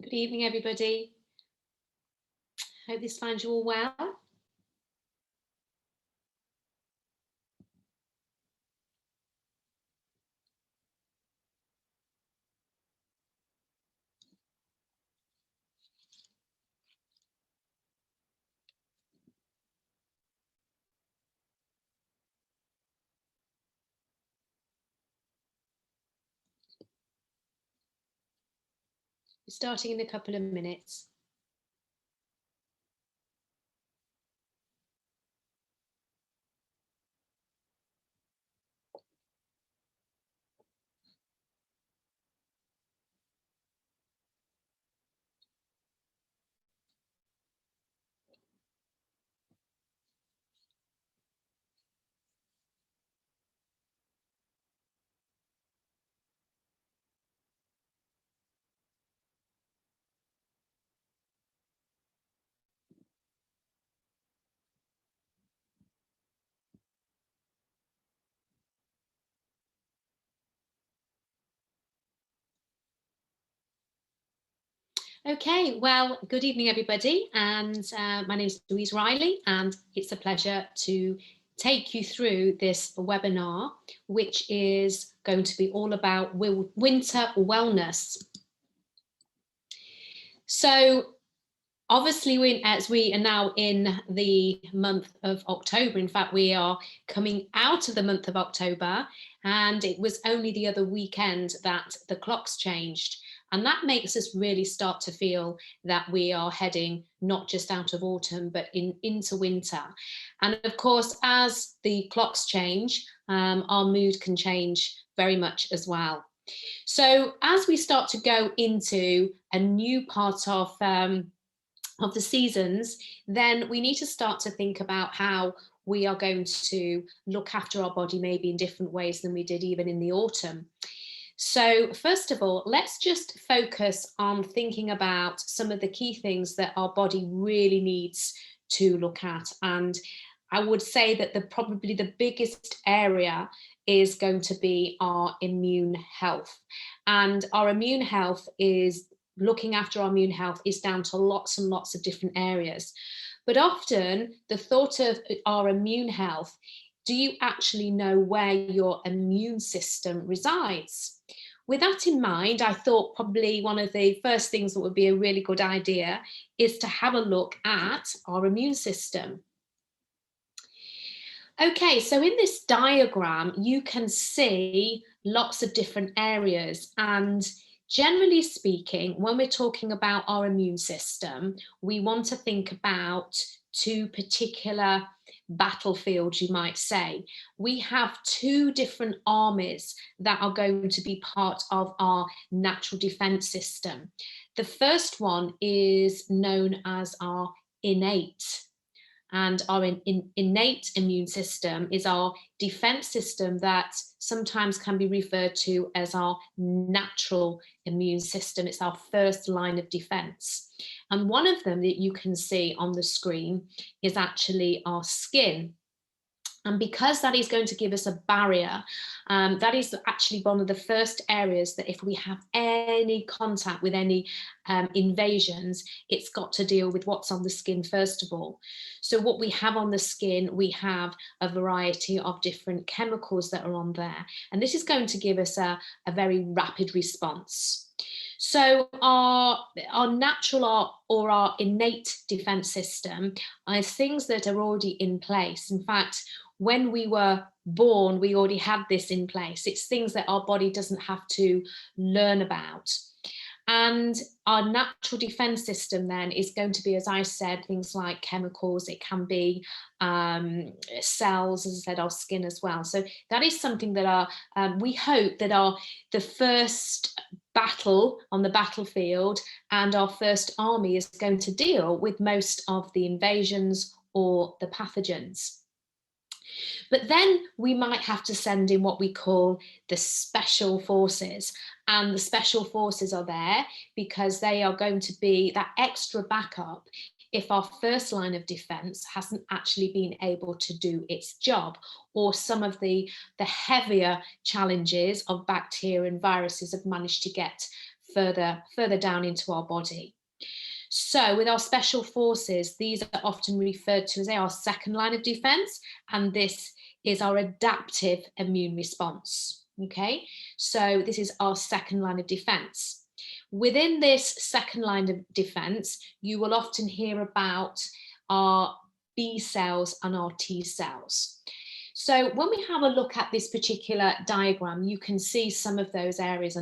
Good evening, everybody. Hope this finds you all well. We're starting in a couple of minutes. Okay, well, good evening, everybody. And my name is Louise Riley, and it's a pleasure to take you through this webinar, which is going to be all about winter wellness. So obviously, as we are now in the month of October, in fact, we are coming out of the month of October, and it was only the other weekend that the clocks changed. And that makes us really start to feel that we are heading not just out of autumn, but into winter. And of course, as the clocks change, our mood can change very much as well. So as we start to go into a new part of the seasons, then we need to start to think about how we are going to look after our body maybe in different ways than we did even in the autumn. So first of all, let's just focus on thinking about some of the key things that our body really needs to look at. And I would say that probably the biggest area is going to be our immune health. And our immune health is looking after our immune health is down to lots and lots of different areas. But often the thought of our immune health, do you actually know where your immune system resides? With that in mind, I thought probably one of the first things that would be a really good idea is to have a look at our immune system. Okay, so in this diagram, you can see lots of different areas, and generally speaking, when we're talking about our immune system, we want to think about two particular battlefields, you might say. We have two different armies that are going to be part of our natural defense system. The first one is known as our innate, and our innate immune system is our defense system that sometimes can be referred to as our natural immune system. It's our first line of defense. And one of them that you can see on the screen is actually our skin. And because that is going to give us a barrier, that is actually one of the first areas that if we have any contact with any invasions, it's got to deal with what's on the skin first of all. So what we have on the skin, we have a variety of different chemicals that are on there. And this is going to give us a very rapid response. So our natural or our innate defense system are things that are already in place. In fact, when we were born, we already had this in place. It's things that our body doesn't have to learn about. And our natural defense system then is going to be, as I said, things like chemicals. It can be cells, as I said, our skin as well. So that is something that we hope that the first battle on the battlefield and our first army is going to deal with most of the invasions or the pathogens. But then we might have to send in what we call the special forces. And the special forces are there because they are going to be that extra backup if our first line of defense hasn't actually been able to do its job, or some of the heavier challenges of bacteria and viruses have managed to get further down into our body. So with our special forces, these are often referred to as our second line of defense, and this is our adaptive immune response. Okay, so this is our second line of defense. Within this second line of defense, you will often hear about our B cells and our T cells. So when we have a look at this particular diagram, you can see some of those areas.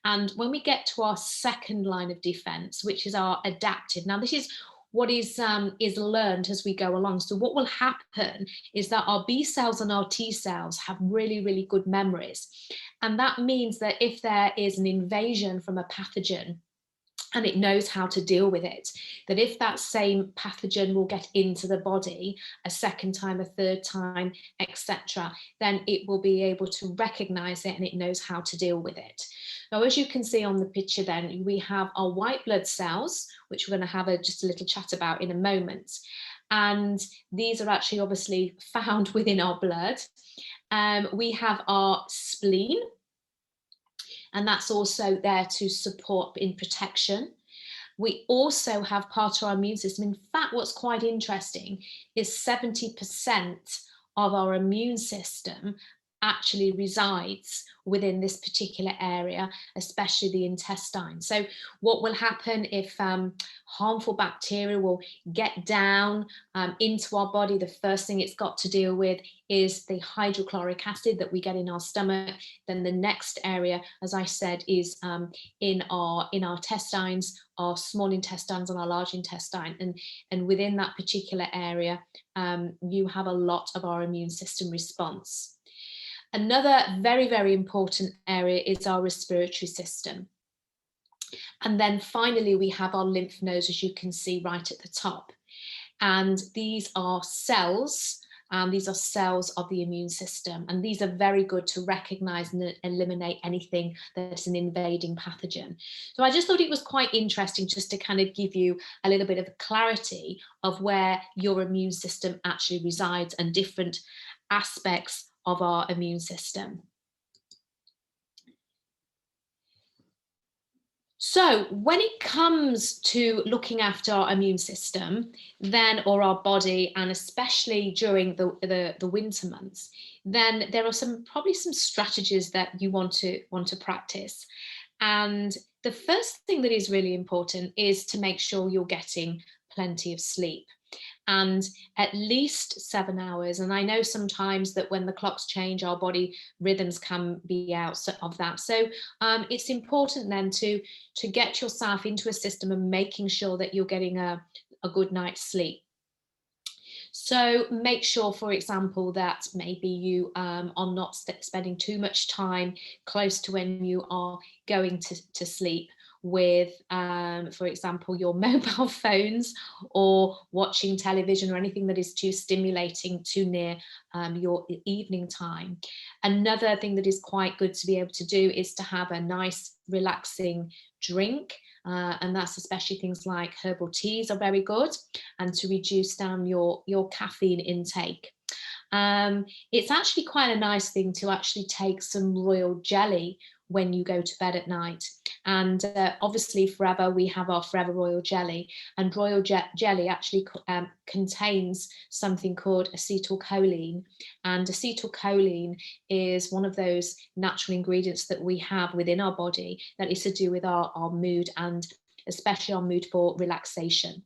And when we get to our second line of defense, which is our adaptive, now this is what is learned as we go along. So what will happen is that our B cells and our T cells have really, really good memories. And that means that if there is an invasion from a pathogen, and it knows how to deal with it, that if that same pathogen will get into the body a second time, a third time, etc., then it will be able to recognize it and it knows how to deal with it. Now, as you can see on the picture then, we have our white blood cells, which we're going to have just a little chat about in a moment. And these are actually obviously found within our blood. We have our spleen, and that's also there to support in protection. We also have part of our immune system. In fact, what's quite interesting is 70% of our immune system actually resides within this particular area, especially the intestine. So what will happen if harmful bacteria will get down into our body, the first thing it's got to deal with is the hydrochloric acid that we get in our stomach. Then the next area, as I said, is in our intestines, our small intestines and our large intestine. And within that particular area, you have a lot of our immune system response. Another very, very important area is our respiratory system. And then finally, we have our lymph nodes, as you can see right at the top. And these are cells, and these are cells of the immune system. And these are very good to recognize and eliminate anything that's an invading pathogen. So I just thought it was quite interesting just to kind of give you a little bit of clarity of where your immune system actually resides and different aspects of our immune system. So when it comes to looking after our immune system, then, or our body, and especially during the winter months, then there are probably some strategies that you want to practice. And the first thing that is really important is to make sure you're getting plenty of sleep, and at least 7 hours. And I know sometimes that when the clocks change, our body rhythms can be out of that. So it's important then to get yourself into a system and making sure that you're getting a good night's sleep. So make sure, for example, that maybe you are not spending too much time close to when you are going to sleep with, for example, your mobile phones or watching television or anything that is too stimulating too near your evening time. Another thing that is quite good to be able to do is to have a nice relaxing drink. And that's especially things like herbal teas are very good, and to reduce down your caffeine intake. It's actually quite a nice thing to actually take some royal jelly when you go to bed at night. And obviously Forever, we have our Forever Royal Jelly, and royal jelly actually contains something called acetylcholine. And acetylcholine is one of those natural ingredients that we have within our body that is to do with our mood, and especially our mood for relaxation.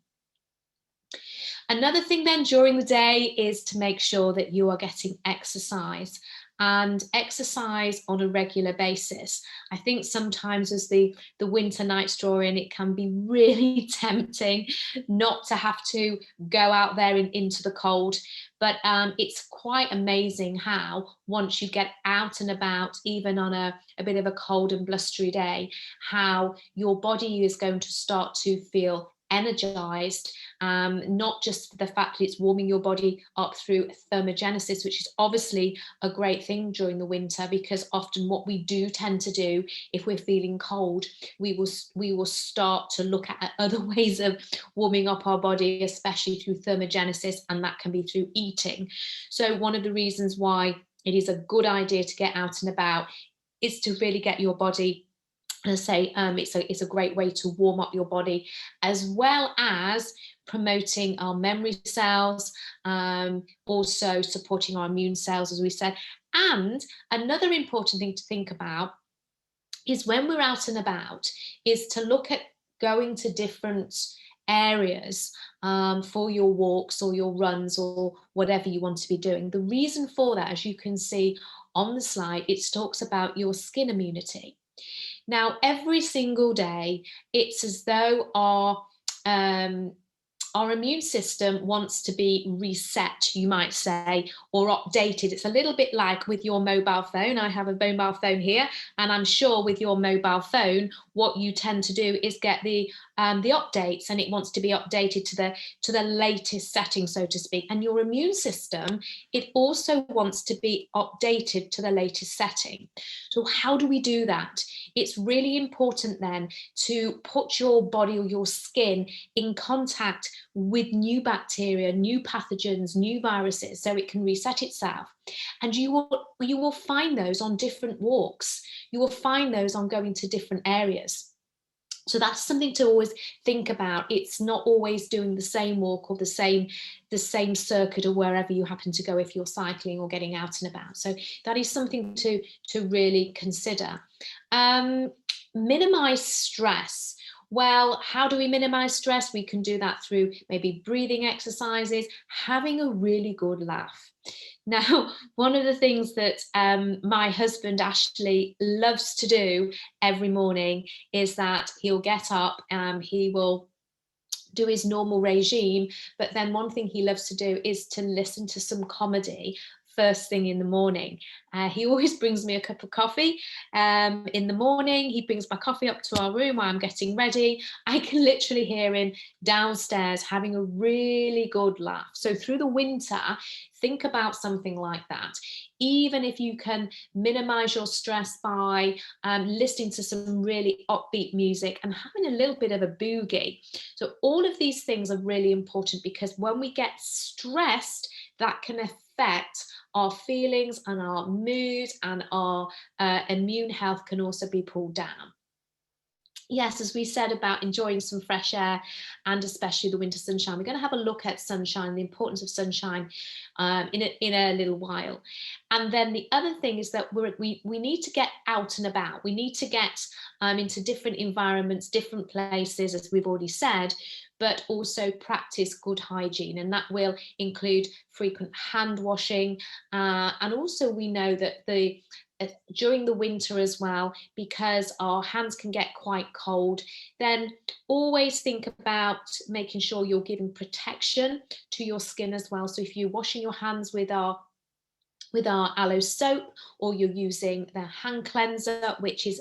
Another thing then during the day is to make sure that you are getting exercise, and exercise on a regular basis. I think sometimes as the winter nights draw in, it can be really tempting not to have to go out there into the cold. But it's quite amazing how once you get out and about, even on a bit of a cold and blustery day, how your body is going to start to feel energized, not just the fact that it's warming your body up through thermogenesis, which is obviously a great thing during the winter, because often what we do tend to do if we're feeling cold, we will start to look at other ways of warming up our body, especially through thermogenesis, and that can be through eating. So one of the reasons why it is a good idea to get out and about is to really get your body And I say it's a great way to warm up your body, as well as promoting our memory cells, also supporting our immune cells, as we said. And another important thing to think about is when we're out and about, is to look at going to different areas for your walks or your runs or whatever you want to be doing. The reason for that, as you can see on the slide, it talks about your skin immunity. Now, every single day, it's as though our immune system wants to be reset, you might say, or updated. It's a little bit like with your mobile phone. I have a mobile phone here, and I'm sure with your mobile phone, what you tend to do is get the updates, and it wants to be updated to the latest setting, so to speak. And your immune system, it also wants to be updated to the latest setting. So how do we do that? It's really important then to put your body or your skin in contact with new bacteria, new pathogens, new viruses, so it can reset itself. And you will find those on different walks. You will find those on going to different areas. So that's something to always think about. It's not always doing the same walk or the same circuit or wherever you happen to go if you're cycling or getting out and about. So that is something to really consider. Minimize stress. Well, how do we minimize stress? We can do that through maybe breathing exercises, having a really good laugh. Now, one of the things that my husband Ashley loves to do every morning is that he'll get up, he will do his normal regime, but then one thing he loves to do is to listen to some comedy first thing in the morning. He always brings me a cup of coffee in the morning. He brings my coffee up to our room while I'm getting ready. I can literally hear him downstairs having a really good laugh. So through the winter, think about something like that. Even if you can minimize your stress by listening to some really upbeat music and having a little bit of a boogie. So all of these things are really important, because when we get stressed, that can affect our feelings and our mood, and our immune health can also be pulled down. Yes, as we said about enjoying some fresh air, and especially the winter sunshine. We're going to have a look at sunshine, the importance of sunshine in a little while. And then the other thing is that we need to get out and about. We need to get into different environments, different places, as we've already said, but also practice good hygiene. And that will include frequent hand washing. And also we know that during the winter as well, because our hands can get quite cold, then always think about making sure you're giving protection to your skin as well. So if you're washing your hands with our aloe soap, or you're using the hand cleanser, which is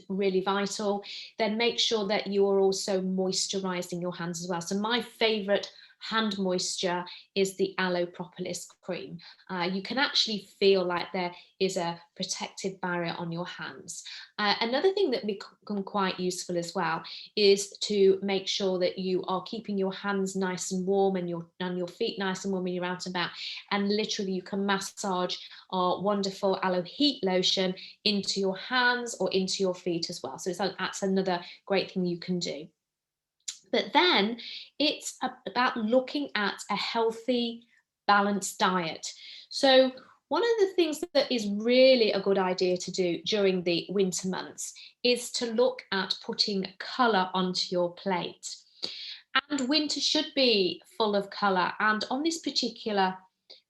really vital, then make sure that you are also moisturizing your hands as well. So my favorite hand moisture is the aloe propolis cream. You can actually feel like there is a protective barrier on your hands. Another thing that become quite useful as well is to make sure that you are keeping your hands nice and warm, and your feet nice and warm when you're out and about. And literally you can massage our wonderful aloe heat lotion into your hands or into your feet as well. So that's another great thing you can do. But then it's about looking at a healthy, balanced diet. So one of the things that is really a good idea to do during the winter months is to look at putting colour onto your plate. And winter should be full of colour. And on this particular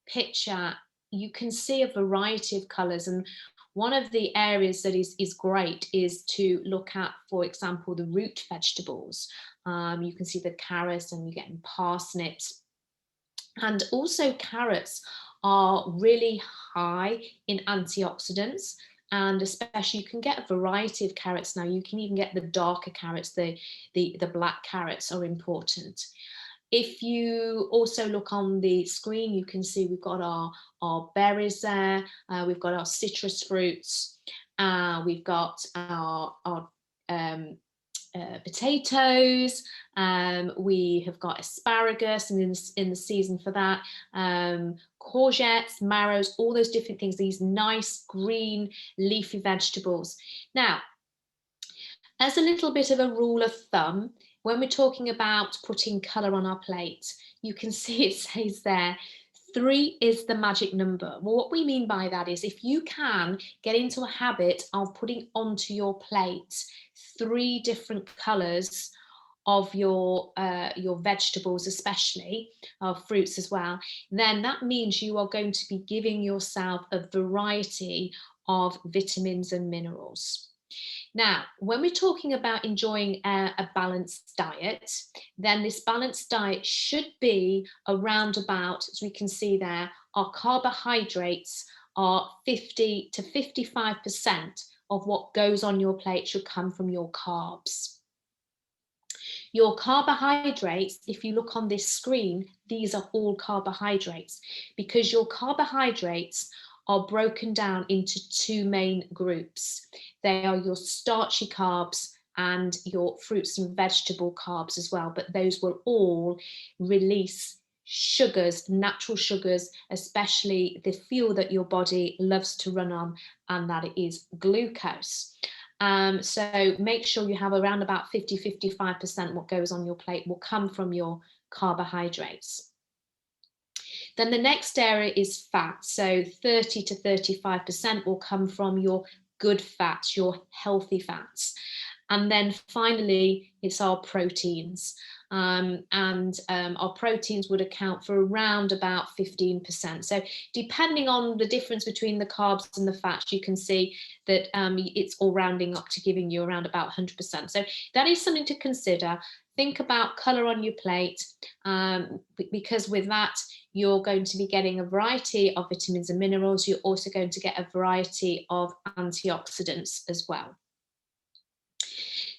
picture, you can see a variety of colours. And one of the areas that is great is to look at, for example, the root vegetables. You can see the carrots, and you're getting parsnips. And also carrots are really high in antioxidants, and especially you can get a variety of carrots now. You can even get the darker carrots, the black carrots are important. If you also look on the screen, you can see we've got our berries there, we've got our citrus fruits, we've got our potatoes, we have got asparagus, and in the season for that, courgettes, marrows, all those different things, these nice green leafy vegetables. Now, As a little bit of a rule of thumb, when we're talking about putting colour on our plate, you can see it says there, 3 is the magic number. Well, what we mean by that is if you can get into a habit of putting onto your plate 3 different colours of your vegetables, especially of fruits as well, then that means you are going to be giving yourself a variety of vitamins and minerals. Now, when we're talking about enjoying a balanced diet, then this balanced diet should be around about, as we can see there, our carbohydrates are 50 to 55% of what goes on your plate should come from your carbs. Your carbohydrates, if you look on this screen, these are all carbohydrates because your carbohydrates are broken down into 2 main groups. They are your starchy carbs and your fruits and vegetable carbs as well, but those will all release sugars, natural sugars, especially the fuel that your body loves to run on, and that is glucose. So make sure you have around about 50-55% what goes on your plate will come from your carbohydrates. Then the next area is fat. So 30 to 35% will come from your good fats, your healthy fats. And then finally, it's our proteins. Our proteins would account for around about 15%. So depending on the difference between the carbs and the fats, you can see that it's all rounding up to giving you around about 100%. So that is something to consider. Think about colour on your plate, because with that, you're going to be getting a variety of vitamins and minerals. You're also going to get a variety of antioxidants as well.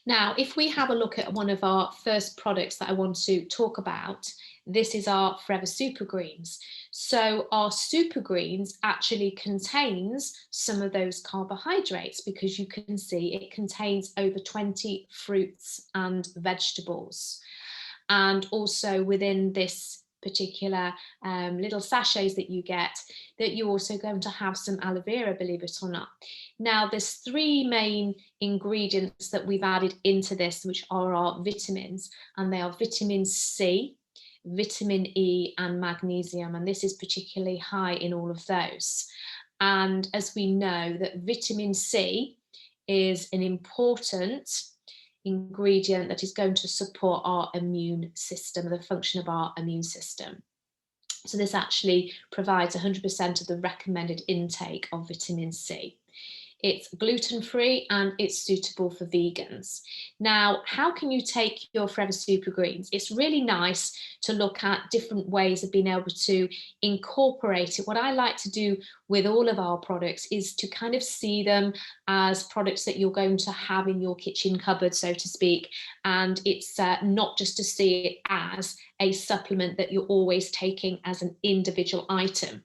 Now, if we have a look at one of our first products that I want to talk about, this is our Forever Super Greens. So our Super Greens actually contains some of those carbohydrates because you can see it contains over 20 fruits and vegetables. And also within this particular little sachets that you get, that you're also going to have some aloe vera, believe it or not. Now, there's 3 main ingredients that we've added into this, which are our vitamins, and they are vitamin C, vitamin E, and magnesium, and this is particularly high in all of those. And as we know that vitamin C is an important ingredient that is going to support our immune system, the function of our immune system. So this actually provides 100% of the recommended intake of vitamin C. It's gluten-free and it's suitable for vegans. Now, how can you take your Forever Super Greens? It's really nice to look at different ways of being able to incorporate it. What I like to do with all of our products is to kind of see them as products that you're going to have in your kitchen cupboard, so to speak. And it's not just to see it as a supplement that you're always taking as an individual item.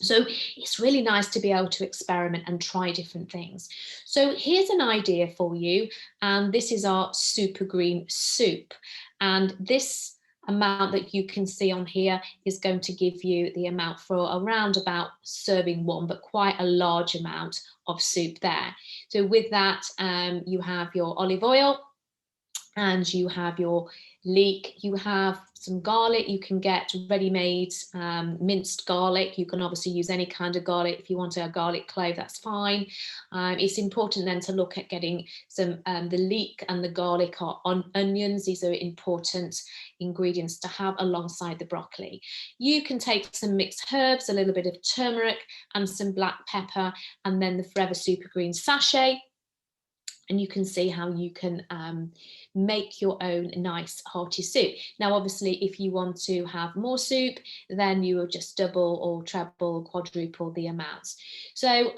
So it's really nice to be able to experiment and try different things. So here's an idea for you, and this is our Super Green soup. And this amount that you can see on here is going to give you the amount for around about serving 1, but quite a large amount of soup there. So with that, you have your olive oil, and you have your leek, you have some garlic. You can get ready-made minced garlic. You can obviously use any kind of garlic. If you want a garlic clove, that's fine. It's important then to look at getting some, the leek and the garlic are on onions. These are important ingredients to have alongside the broccoli. You can take some mixed herbs, a little bit of turmeric and some black pepper, and then the Forever Super Green sachet. And you can see how you can make your own nice hearty soup. Now, obviously, if you want to have more soup, then you will just double or treble, quadruple the amounts. So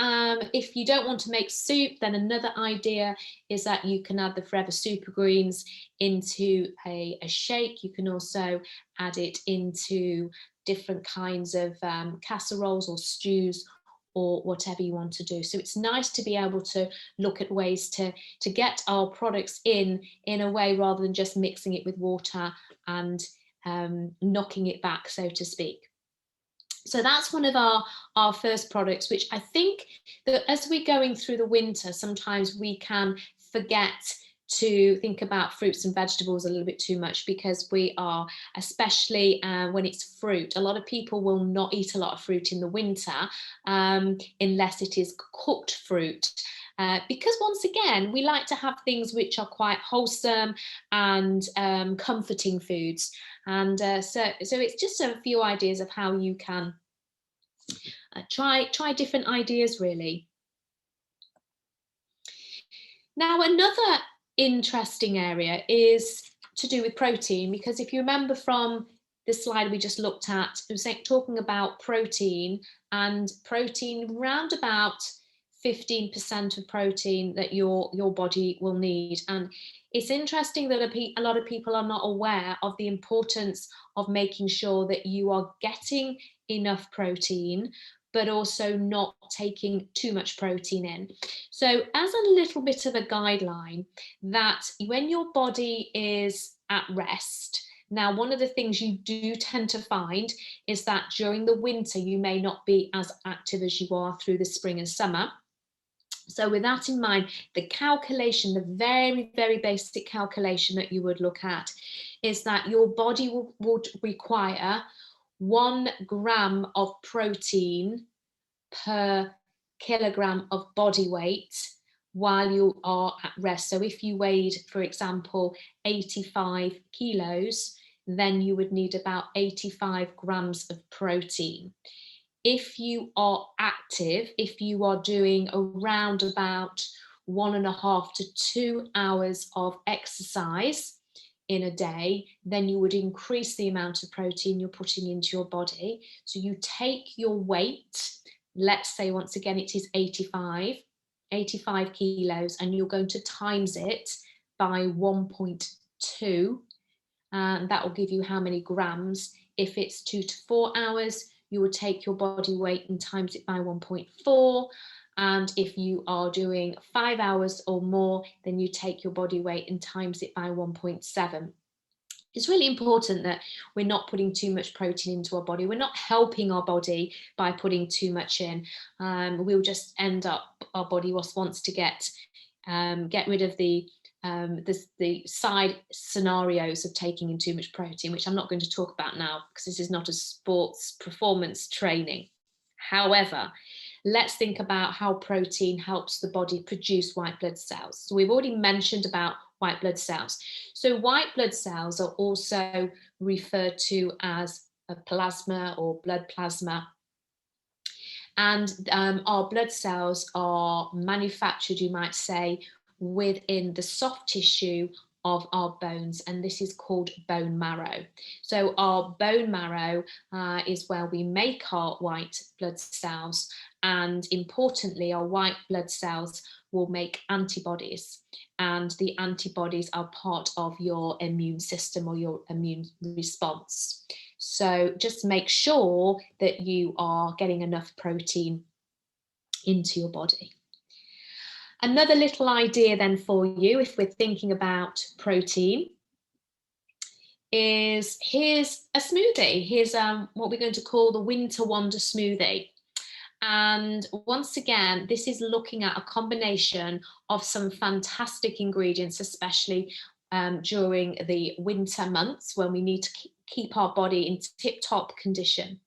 if you don't want to make soup, then another idea is that you can add the Forever Super Greens into a shake. You can also add it into different kinds of casseroles or stews, or whatever you want to do. So it's nice to be able to look at ways to get our products in a way rather than just mixing it with water and knocking it back, so to speak. So that's one of our first products, which I think that as we're going through the winter, sometimes we can forget to think about fruits and vegetables a little bit too much, because we are, especially when it's fruit, a lot of people will not eat a lot of fruit in the winter unless it is cooked fruit. Because once again, we like to have things which are quite wholesome and comforting foods. And so it's just a few ideas of how you can try different ideas, really. Now, another interesting area is to do with protein, because if you remember from the slide we just looked at, it was talking about protein, and protein, round about 15% of protein that your body will need. And it's interesting that a lot of people are not aware of the importance of making sure that you are getting enough protein, but also not taking too much protein in. So, as a little bit of a guideline, that when your body is at rest, now, one of the things you do tend to find is that during the winter, you may not be as active as you are through the spring and summer. So with that in mind, the calculation, the very, very basic calculation that you would look at is that your body would require 1 gram of protein per kilogram of body weight while you are at rest. So if you weighed, for example, 85 kilos, then you would need about 85 grams of protein. If you are active, if you are doing around about 1.5 to 2 hours of exercise in a day, then you would increase the amount of protein you're putting into your body. So you take your weight, let's say once again it is 85 kilos, and you're going to times it by 1.2, and that will give you how many grams. If it's 2 to 4 hours, you would take your body weight and times it by 1.4. And if you are doing 5 hours or more, then you take your body weight and times it by 1.7. It's really important that we're not putting too much protein into our body. We're not helping our body by putting too much in. We'll just end up, our body wants to get rid of the side scenarios of taking in too much protein, which I'm not going to talk about now because this is not a sports performance training. However, let's think about how protein helps the body produce white blood cells. So we've already mentioned about white blood cells. So white blood cells are also referred to as a plasma or blood plasma. And our blood cells are manufactured, you might say, within the soft tissue of our bones, and this is called bone marrow. So our bone marrow is where we make our white blood cells, and importantly, our white blood cells will make antibodies, and the antibodies are part of your immune system or your immune response. So just make sure that you are getting enough protein into your body. Another little idea then for you, if we're thinking about protein, is here's a smoothie. Here's what we're going to call the Winter Wonder smoothie. And once again, this is looking at a combination of some fantastic ingredients, especially during the winter months when we need to keep our body in tip-top condition.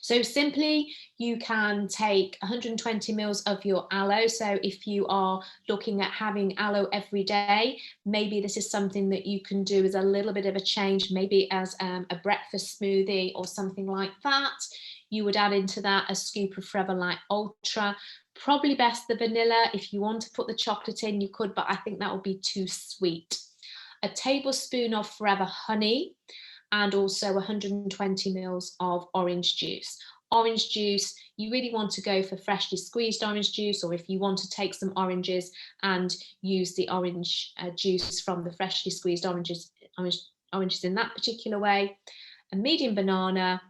So simply, you can take 120 mils of your aloe. So if you are looking at having aloe every day, maybe this is something that you can do as a little bit of a change, maybe as a breakfast smoothie or something like that. You would add into that a scoop of Forever Light Ultra. Probably best the vanilla. If you want to put the chocolate in, you could, but I think that would be too sweet. A tablespoon of Forever Honey, and also 120 mils of orange juice. Orange juice, you really want to go for freshly squeezed orange juice, or if you want to take some oranges and use the orange juice from the freshly squeezed oranges in that particular way. A medium banana,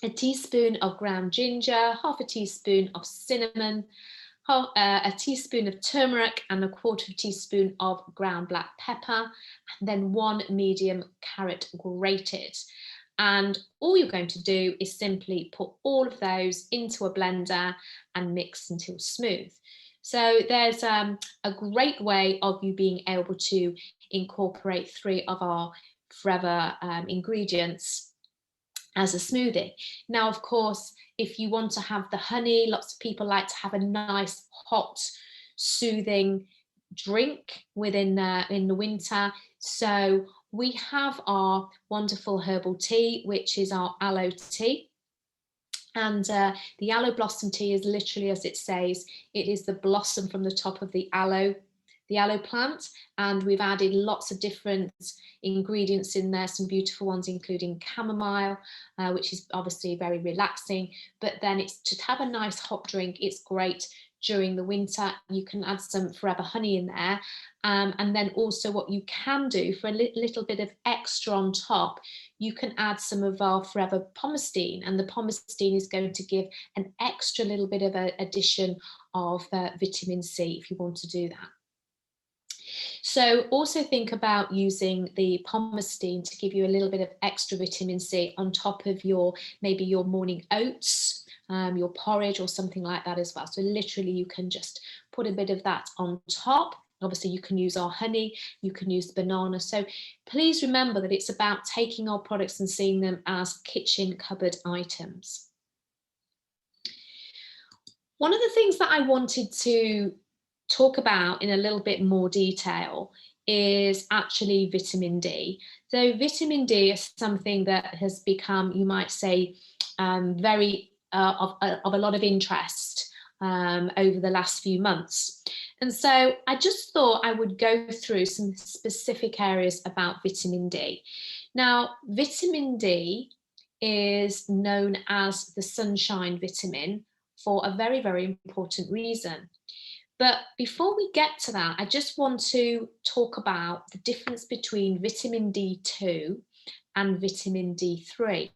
a teaspoon of ground ginger, half a teaspoon of cinnamon, a teaspoon of turmeric, and 1/4 teaspoon of ground black pepper, and then 1 medium carrot grated. And all you're going to do is simply put all of those into a blender and mix until smooth. So there's a great way of you being able to incorporate 3 of our forever ingredients as a smoothie. Now, of course, if you want to have the honey, lots of people like to have a nice, hot, soothing drink in the winter. So we have our wonderful herbal tea, which is our aloe tea. And the aloe blossom tea is literally, as it says, it is the blossom from the top of the aloe plant, and we've added lots of different ingredients in there, some beautiful ones including chamomile, which is obviously very relaxing. But then it's to have a nice hot drink, it's great during the winter. You can add some forever honey in there, and then also what you can do for a little bit of extra on top, you can add some of our forever pomestine, and the pomestine is going to give an extra little bit of an addition of vitamin C if you want to do that. So also think about using the pomestine to give you a little bit of extra vitamin C on top of maybe your morning oats, your porridge or something like that as well. So literally you can just put a bit of that on top. Obviously you can use our honey, you can use the banana. So please remember that it's about taking our products and seeing them as kitchen cupboard items. One of the things that I wanted to talk about in a little bit more detail is actually vitamin D. So vitamin D is something that has become, you might say, very of a lot of interest over the last few months. And so I just thought I would go through some specific areas about vitamin D. Now, vitamin D is known as the sunshine vitamin for a very, very important reason. But before we get to that, I just want to talk about the difference between vitamin D2 and vitamin D3.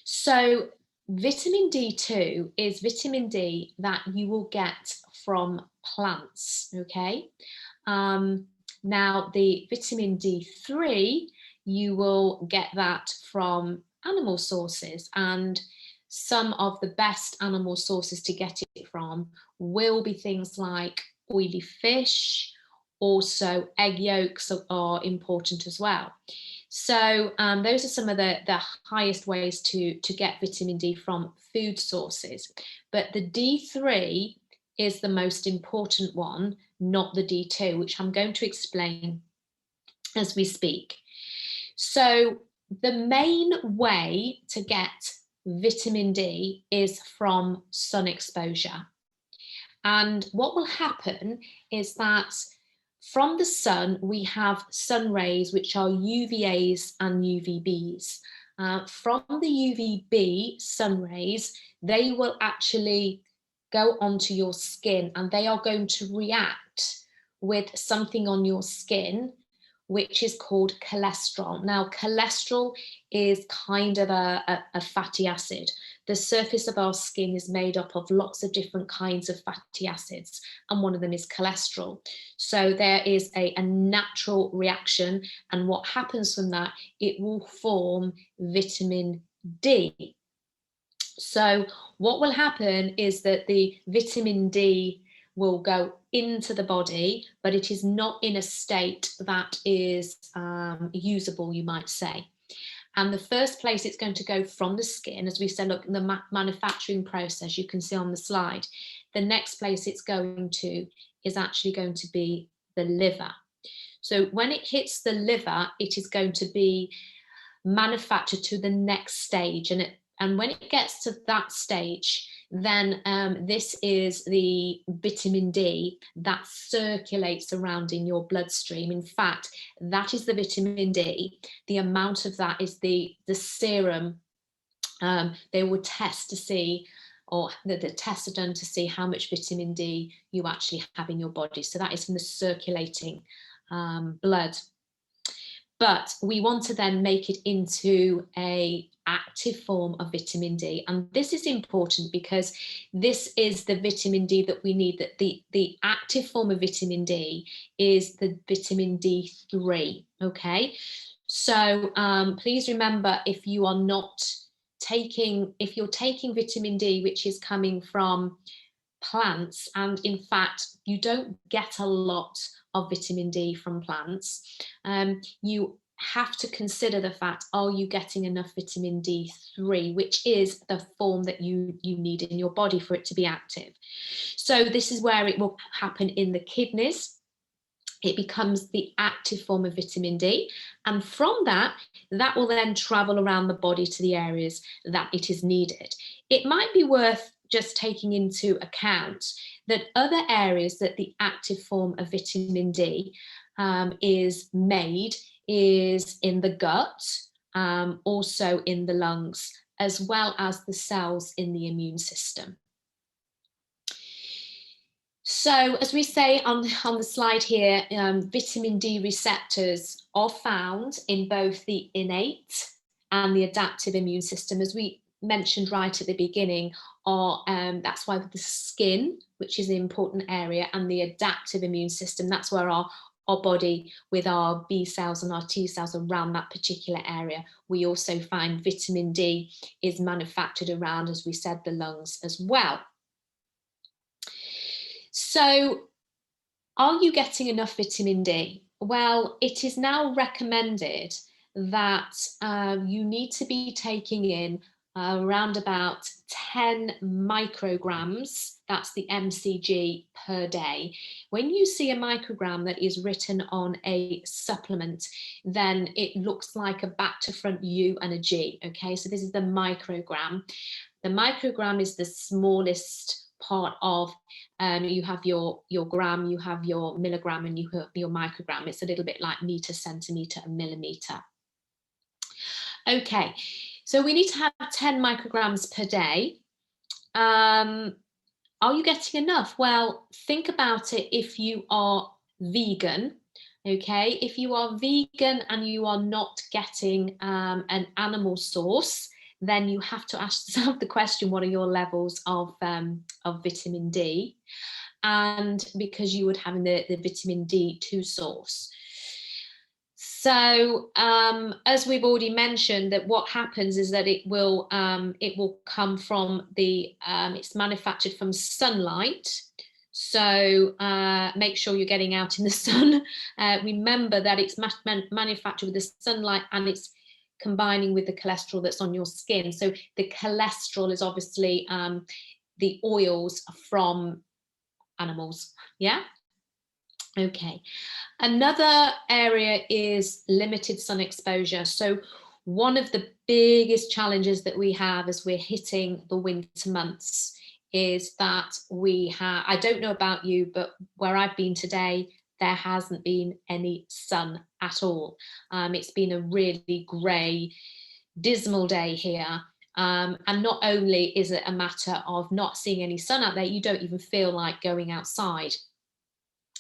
So vitamin D2 is vitamin D that you will get from plants, okay? Now the vitamin D3, you will get that from animal sources, and some of the best animal sources to get it from will be things like oily fish. Also egg yolks are important as well. So those are some of the highest ways to get vitamin D from food sources. But the D3 is the most important one, not the D2, which I'm going to explain as we speak. So the main way to get vitamin D is from sun exposure. And what will happen is that from the sun, we have sun rays, which are UVAs and UVBs. From the UVB sun rays, they will actually go onto your skin, and they are going to react with something on your skin, which is called cholesterol. Now, cholesterol is kind of a fatty acid. The surface of our skin is made up of lots of different kinds of fatty acids, and one of them is cholesterol. So there is a natural reaction, and what happens from that, it will form vitamin D. So what will happen is that the vitamin D will go into the body, but it is not in a state that is usable, you might say. And the first place it's going to go from the skin, as we said, look, in the manufacturing process, you can see on the slide, the next place it's going to is actually going to be the liver. So when it hits the liver, it is going to be manufactured to the next stage. And when it gets to that stage, then this is the vitamin D that circulates around in your bloodstream. In fact, that is the vitamin D. The amount of that is the serum. They will test to see, or the tests are done to see how much vitamin D you actually have in your body. So that is from the circulating blood. But we want to then make it into an active form of vitamin D. And this is important because this is the vitamin D that we need. That the active form of vitamin D is the vitamin D3, okay? So please remember, if you're taking vitamin D, which is coming from plants, and in fact, you don't get a lot of vitamin D from plants. You have to consider the fact, are you getting enough vitamin D3, which is the form that you need in your body for it to be active. So this is where it will happen in the kidneys. It becomes the active form of vitamin D, and from that will then travel around the body to the areas that it is needed. It might be worth just taking into account that other areas that the active form of vitamin D is made is in the gut, also in the lungs, as well as the cells in the immune system. So, as we say on the slide here, vitamin D receptors are found in both the innate and the adaptive immune system. As we mentioned right at the beginning, that's why the skin, which is an important area, and the adaptive immune system, that's where our body, with our B cells and our T cells around that particular area. We also find vitamin D is manufactured around, as we said, the lungs as well. So, are you getting enough vitamin D? Well, it is now recommended that you need to be taking in around about 10 micrograms, that's the mcg, per day. When you see a microgram that is written on a supplement, then it looks like a back to front U and a G, okay? So this is the microgram. The microgram is the smallest part of, you have your gram, you have your milligram, and you have your microgram. It's a little bit like meter, centimeter, and millimeter. Okay, so we need to have 10 micrograms per day. Are you getting enough? Well, think about it if you are vegan. Okay, if you are vegan and you are not getting an animal source, then you have to ask yourself the question, what are your levels of vitamin D? And because you would have the vitamin D2 source. So as we've already mentioned, that what happens is that it will come from it's manufactured from sunlight. So make sure you're getting out in the sun. Remember that it's manufactured with the sunlight, and it's combining with the cholesterol that's on your skin. So the cholesterol is obviously the oils from animals. Yeah. Okay. Another area is limited sun exposure. So one of the biggest challenges that we have as we're hitting the winter months is that I don't know about you, but where I've been today, there hasn't been any sun at all. It's been a really grey, dismal day here. And not only is it a matter of not seeing any sun out there, you don't even feel like going outside.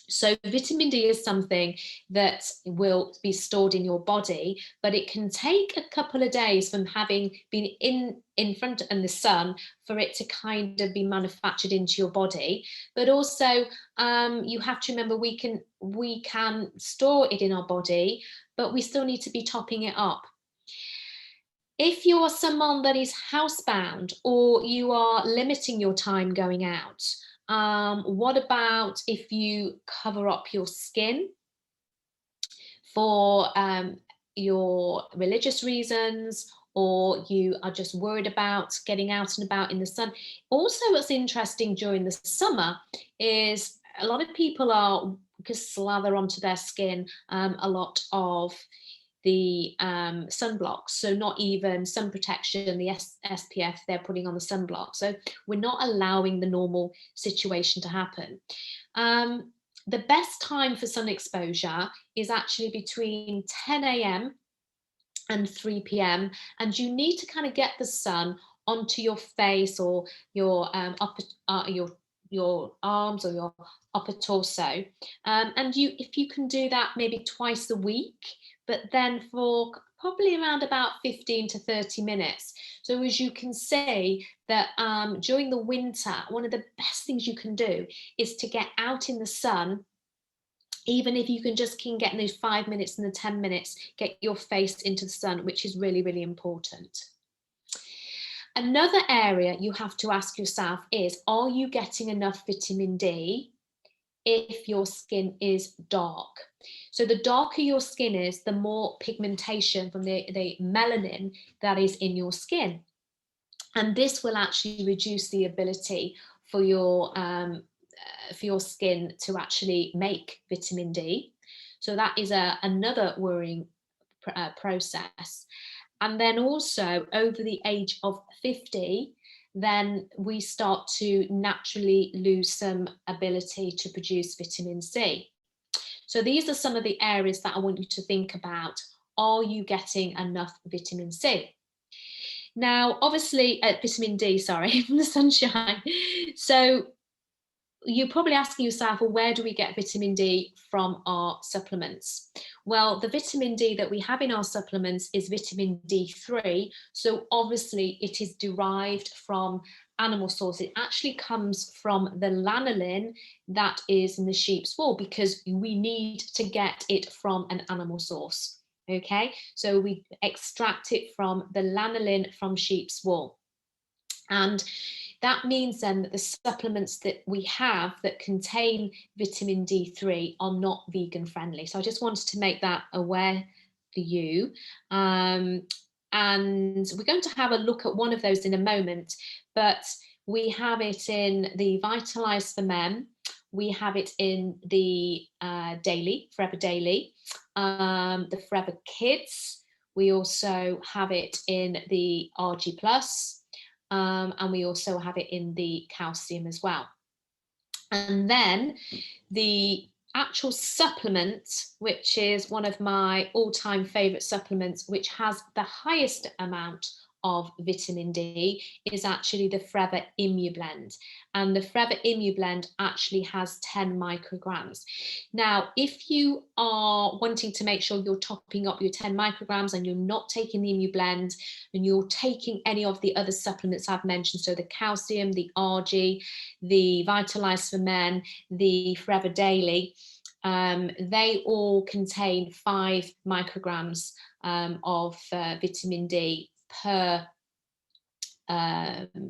So vitamin D is something that will be stored in your body, but it can take a couple of days from having been in front in the sun for it to kind of be manufactured into your body. But also you have to remember we can store it in our body, but we still need to be topping it up. If you're someone that is housebound, or you are limiting your time going out, what about if you cover up your skin for your religious reasons, or you are just worried about getting out and about in the sun? Also, what's interesting during the summer is a lot of people slather onto their skin a lot of the sunblocks, so not even sun protection, the SPF they're putting on the sunblock. So we're not allowing the normal situation to happen. The best time for sun exposure is actually between 10 a.m. and 3 p.m. and you need to kind of get the sun onto your face or your your arms or your upper torso, and if you can do that maybe twice a week, but then for probably around about 15 to 30 minutes. So as you can see that during the winter, one of the best things you can do is to get out in the sun. Even if you can get in those 5 minutes and the 10 minutes, get your face into the sun, which is really, really important. Another area you have to ask yourself is, are you getting enough vitamin D if your skin is dark? So the darker your skin is, the more pigmentation from the melanin that is in your skin. And this will actually reduce the ability for your skin to actually make vitamin D. So that is another worrying process. And then also over the age of 50, then we start to naturally lose some ability to produce vitamin C. So these are some of the areas that I want you to think about. Are you getting enough vitamin C? Now, obviously, vitamin D, sorry, from the sunshine. So you're probably asking yourself, well, where do we get vitamin D from our supplements? Well, the vitamin D that we have in our supplements is vitamin D3. So obviously it is derived from animal source. It actually comes from the lanolin that is in the sheep's wool, because we need to get it from an animal source. Okay, so we extract it from the lanolin from sheep's wool. And that means then that the supplements that we have that contain vitamin D3 are not vegan friendly. So I just wanted to make that aware for you. And we're going to have a look at one of those in a moment, but we have it in the Vitalize for Men. We have it in the Daily, Forever Daily, the Forever Kids. We also have it in the RG Plus. And we also have it in the calcium as well. And then the actual supplement, which is one of my all-time favorite supplements, which has the highest amount of vitamin D, is actually the Forever Immublend. And the Forever Immublend actually has 10 micrograms. Now, if you are wanting to make sure you're topping up your 10 micrograms and you're not taking the Immublend and you're taking any of the other supplements I've mentioned, so the calcium, the RG, the Vitalize for Men, the Forever Daily, they all contain 5 micrograms of vitamin D per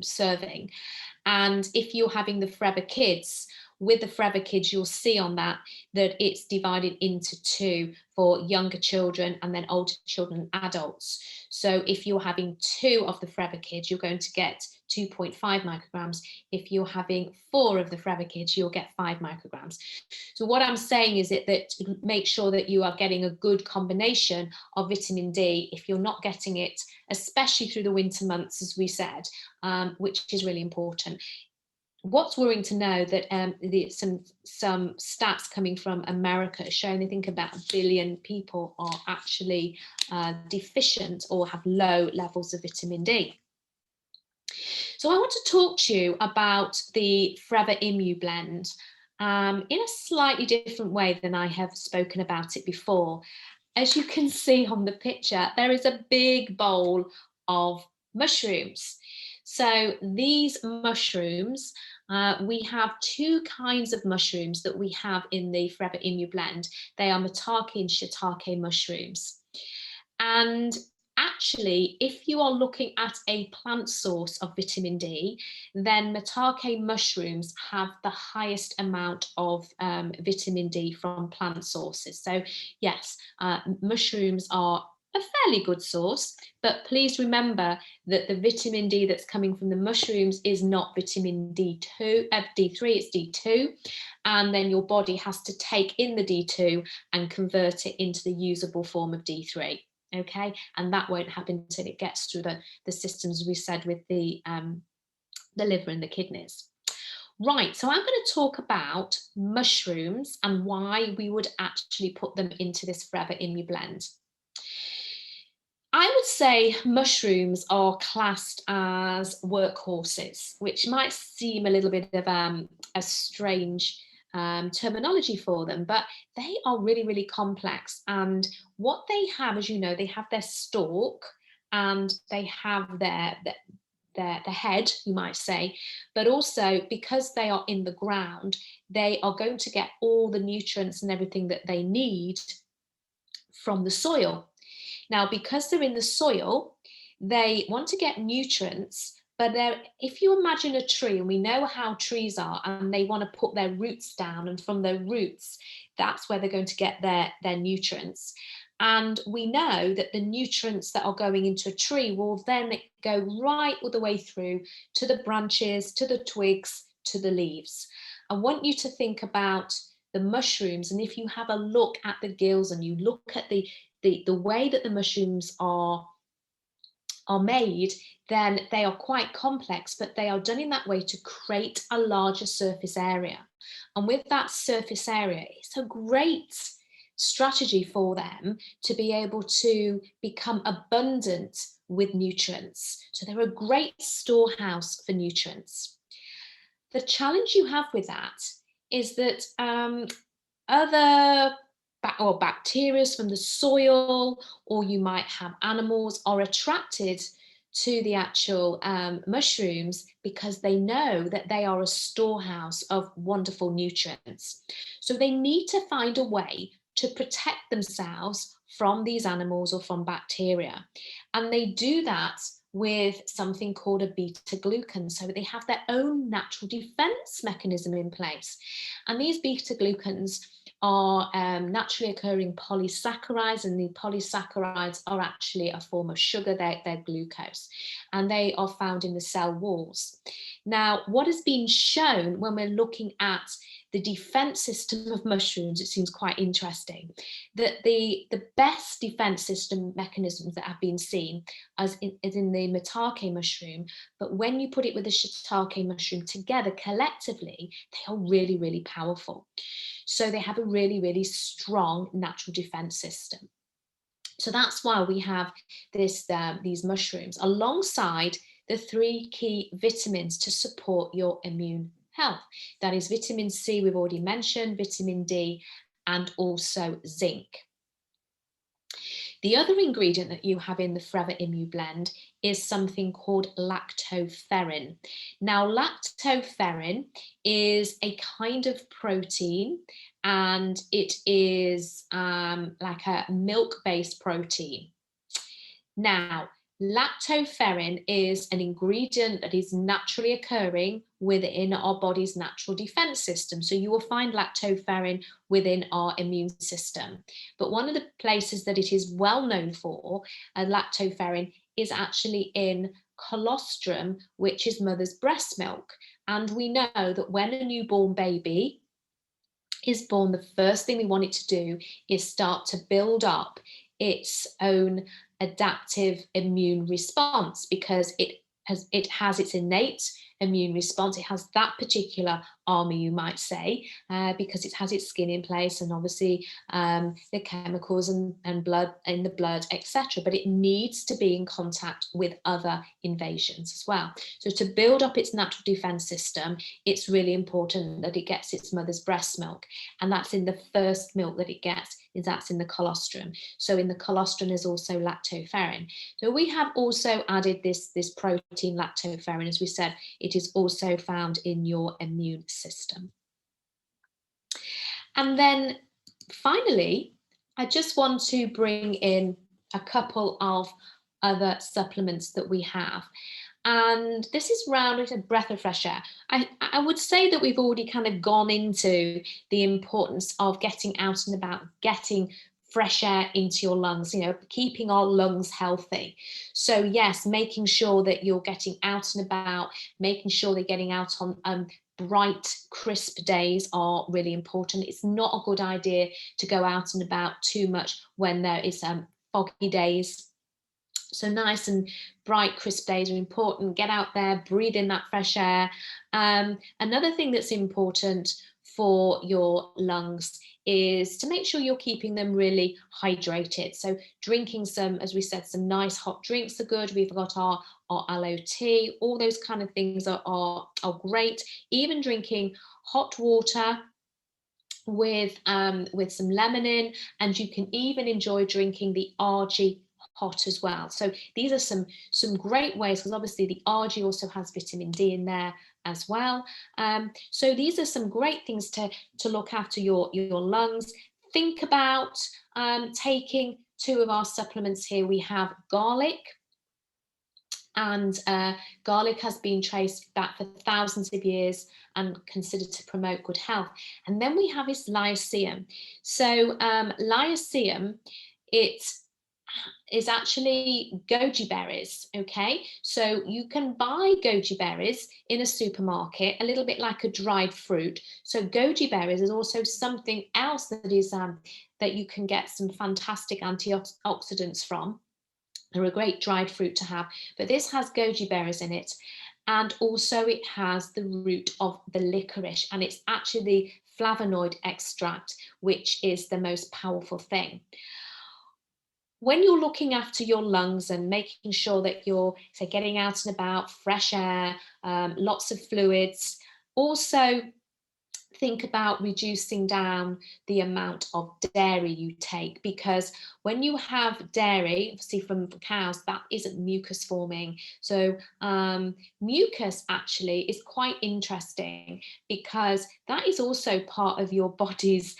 serving. And if you're having the Forever Kids, with the Forever Kids, you'll see on that it's divided into 2 for younger children and then older children and adults. So if you're having 2 of the Forever Kids, you're going to get 2.5 micrograms. If you're having 4 of the Forever Kids, you'll get 5 micrograms. So what I'm saying is that make sure that you are getting a good combination of vitamin D if you're not getting it, especially through the winter months, as we said, which is really important. What's worrying to know that some stats coming from America showing they think about 1 billion people are actually deficient or have low levels of vitamin D. So I want to talk to you about the Forever Immublend in a slightly different way than I have spoken about it before. As you can see on the picture, there is a big bowl of mushrooms. So these mushrooms, we have 2 kinds of mushrooms that we have in the Forever Immublend. They are maitake and shiitake mushrooms. And actually, if you are looking at a plant source of vitamin D, then maitake mushrooms have the highest amount of vitamin D from plant sources. So yes, mushrooms are a fairly good source, but please remember that the vitamin D that's coming from the mushrooms is not vitamin D3, it's D2, and then your body has to take in the D2 and convert it into the usable form of D3. Okay, and that won't happen until it gets through the systems we said with the liver and the kidneys. Right, so I'm going to talk about mushrooms and why we would actually put them into this Forever Immublend. I would say mushrooms are classed as workhorses, which might seem a little bit of a strange terminology for them, but they are really, really complex. And what they have, as you know, they have their stalk and they have the head, you might say, but also because they are in the ground, they are going to get all the nutrients and everything that they need from the soil. Now, because they're in the soil, they want to get nutrients But if you imagine a tree, and we know how trees are, and they want to put their roots down, and from their roots, that's where they're going to get their nutrients. And we know that the nutrients that are going into a tree will then go right all the way through to the branches, to the twigs, to the leaves. I want you to think about the mushrooms, and if you have a look at the gills and you look at the way that the mushrooms are made, then they are quite complex, but they are done in that way to create a larger surface area. And with that surface area, it's a great strategy for them to be able to become abundant with nutrients. So they're a great storehouse for nutrients. The challenge you have with that is that other or bacteria from the soil, or you might have animals, are attracted to the actual mushrooms because they know that they are a storehouse of wonderful nutrients. So they need to find a way to protect themselves from these animals or from bacteria. And they do that with something called a beta glucan. So they have their own natural defense mechanism in place. And these beta glucans are naturally occurring polysaccharides, and the polysaccharides are actually a form of sugar, they're glucose, and they are found in the cell walls. Now, what has been shown when we're looking at the defense system of mushrooms, it seems quite interesting, that the best defense system mechanisms that have been seen is in the maitake mushroom, but when you put it with the shiitake mushroom together collectively, they are really, really powerful. So they have a really, really strong natural defense system. So that's why we have these mushrooms alongside the 3 key vitamins to support your immune health. That is vitamin C, we've already mentioned, vitamin D, and also zinc. The other ingredient that you have in the Forever Immu blend is something called lactoferrin. Now, lactoferrin is a kind of protein, and it is like a milk-based protein. Now, lactoferrin is an ingredient that is naturally occurring within our body's natural defense system. So you will find lactoferrin within our immune system. But one of the places that it is well known for, lactoferrin, is actually in colostrum, which is mother's breast milk. And we know that when a newborn baby is born, the first thing we want it to do is start to build up its own adaptive immune response, because it has its innate immune response. It has that particular army, you might say, because it has its skin in place, and obviously the chemicals and blood in the blood, etc. But it needs to be in contact with other invasions as well. So to build up its natural defense system, it's really important that it gets its mother's breast milk, and that's in the first milk that it gets. That's in the colostrum. So in the colostrum is also lactoferrin. So we have also added this protein lactoferrin. As we said, it is also found in your immune system. And then finally, I just want to bring in a couple of other supplements that we have. And this is round a breath of fresh air. I would say that we've already kind of gone into the importance of getting out and about, getting fresh air into your lungs, keeping our lungs healthy. So yes, making sure that you're getting out and about, making sure they're getting out on bright, crisp days are really important. It's not a good idea to go out and about too much when there is foggy days. So nice and bright, crisp days are important. Get out there, breathe in that fresh air. Another thing that's important for your lungs is to make sure you're keeping them really hydrated. So drinking some, as we said, some nice hot drinks are good. We've got our aloe tea. All those kind of things are great. Even drinking hot water with some lemon in, and you can even enjoy drinking the RG hot as well. So these are some great ways, because obviously the RG also has vitamin D in there as well. So these are some great things to look after your lungs. Think about taking 2 of our supplements here. We have garlic, And garlic has been traced back for thousands of years and considered to promote good health. And then we have this lyceum. So lyceum, it is actually goji berries, okay? So you can buy goji berries in a supermarket, a little bit like a dried fruit. So goji berries is also something else that is that you can get some fantastic antioxidants from. They're a great dried fruit to have, but this has goji berries in it. And also it has the root of the licorice, and it's actually the flavonoid extract, which is the most powerful thing. When you're looking after your lungs and making sure that you're, say, getting out and about, fresh air, lots of fluids, also think about reducing down the amount of dairy you take, because when you have dairy, obviously from cows, that isn't mucus forming. So mucus actually is quite interesting, because that is also part of your body's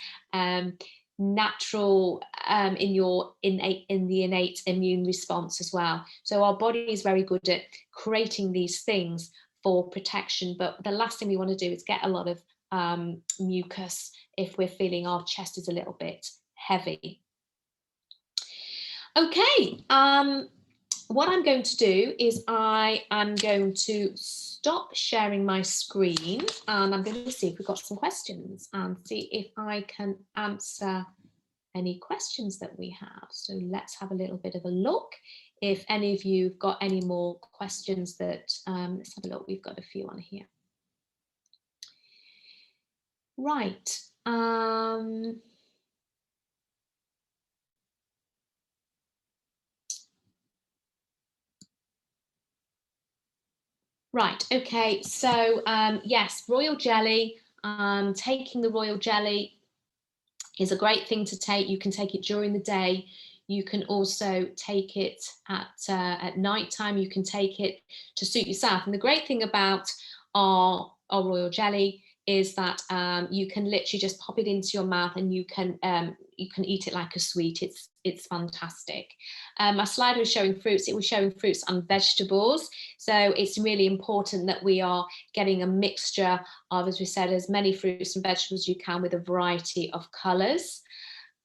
natural in the innate immune response as well. So our body is very good at creating these things for protection, but the last thing we want to do is get a lot of mucus if we're feeling our chest is a little bit heavy. Okay, what I'm going to do is I am going to stop sharing my screen, and I'm going to see if we've got some questions and see if I can answer any questions that we have. So let's have a little bit of a look. If any of you have got any more questions that, let's have a look, we've got a few on here. Right. Right, okay, so yes, royal jelly, taking the royal jelly is a great thing to take. You can take it during the day. You can also take it at night time. You can take it to suit yourself. And the great thing about our royal jelly is that you can literally just pop it into your mouth, and you can eat it like a sweet. It's fantastic. My slide was showing fruits. It was showing fruits and vegetables. So it's really important that we are getting a mixture of, as we said, as many fruits and vegetables as you can, with a variety of colours.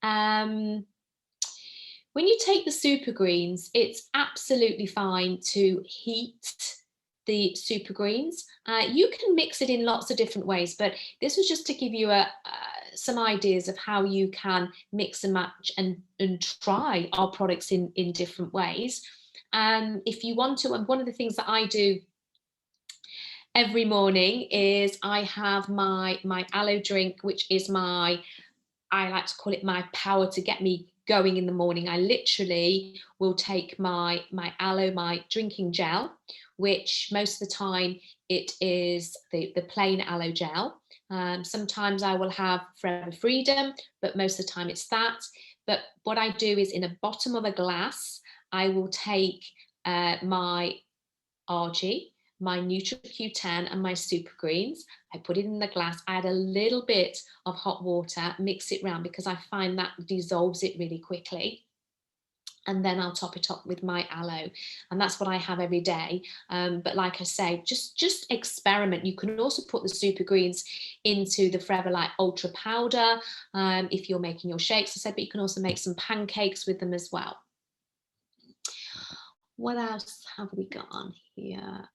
When you take the super greens, it's absolutely fine to heat the super greens. You can mix it in lots of different ways, but this was just to give you some ideas of how you can mix and match and try our products in different ways. If you want to, and one of the things that I do every morning is I have my aloe drink, which is I like to call it my power to get me going in the morning. I literally will take my aloe, my drinking gel, which most of the time it is the plain aloe gel. Sometimes I will have Forever Freedom, but most of the time it's that. But what I do is, in the bottom of a glass, I will take my RG, my NutriQ10 and my super greens. I put it in the glass, add a little bit of hot water, mix it round, because I find that dissolves it really quickly. And then I'll top it up with my aloe, and that's what I have every day. But like I say, just experiment. You can also put the super greens into the Forever Light Ultra powder if you're making your shakes, I said, but you can also make some pancakes with them as well. What else have we got on here?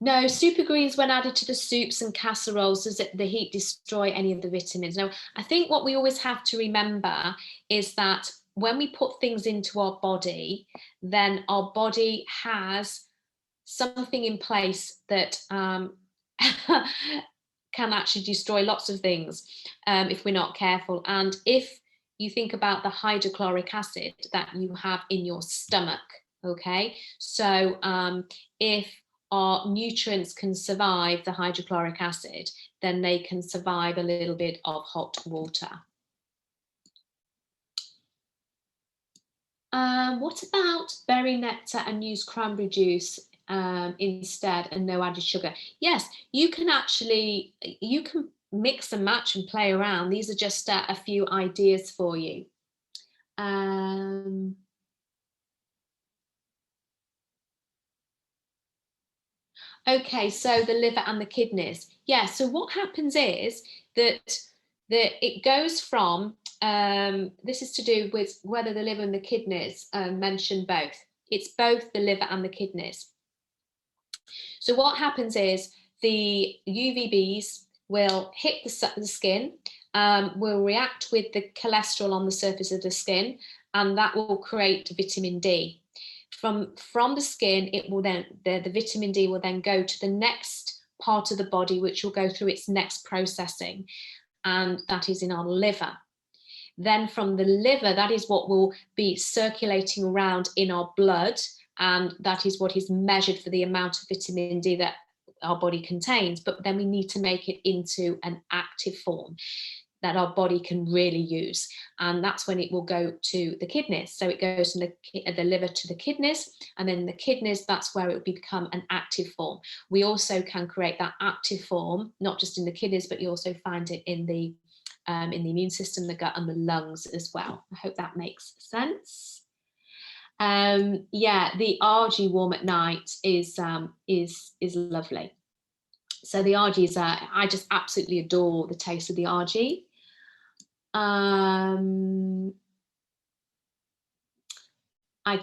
No, super greens, when added to the soups and casseroles, does the heat destroy any of the vitamins? No, I think what we always have to remember is that when we put things into our body, then our body has something in place that can actually destroy lots of things if we're not careful. And if you think about the hydrochloric acid that you have in your stomach, okay, so if our nutrients can survive the hydrochloric acid, then they can survive a little bit of hot water. What about berry nectar and use cranberry juice instead, and no added sugar? Yes, you can mix and match and play around. These are just a few ideas for you. Okay, so the liver and the kidneys. Yeah, so what happens is that it goes from, this is to do with whether the liver and the kidneys mention both. It's both the liver and the kidneys. So what happens is the UVBs will hit the skin, will react with the cholesterol on the surface of the skin, and that will create vitamin D. From the skin, it will then the vitamin D will then go to the next part of the body, which will go through its next processing, and that is in our liver. Then from the liver, that is what will be circulating around in our blood, and that is what is measured for the amount of vitamin D that our body contains. But then we need to make it into an active form that our body can really use, and that's when it will go to the kidneys. So it goes from the liver to the kidneys, and then the kidneys, that's where it will become an active form. We also can create that active form not just in the kidneys, but you also find it in the immune system, the gut, and the lungs as well. I hope that makes sense. Yeah, the RG warm at night is lovely. So the RG is, I just absolutely adore the taste of the RG. I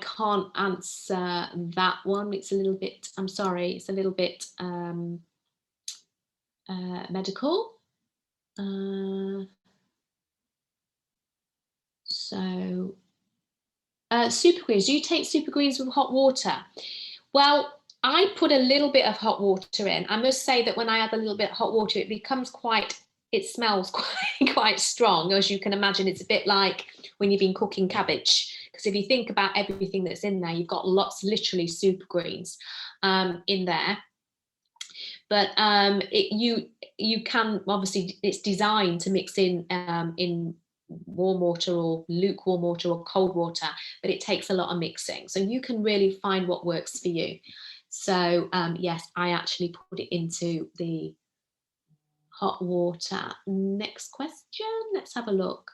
can't answer that one. It's a little bit, I'm sorry, it's a little bit medical. So super greens, do you take super greens with hot water? Well, I put a little bit of hot water in. I must say that when I add a little bit of hot water, it becomes it smells quite strong. As you can imagine, it's a bit like when you've been cooking cabbage, because if you think about everything that's in there, you've got literally super greens in there. But you can, obviously, it's designed to mix in warm water or lukewarm water or cold water, but it takes a lot of mixing. So you can really find what works for you. So yes, I actually put it into the hot water. Next question, let's have a look.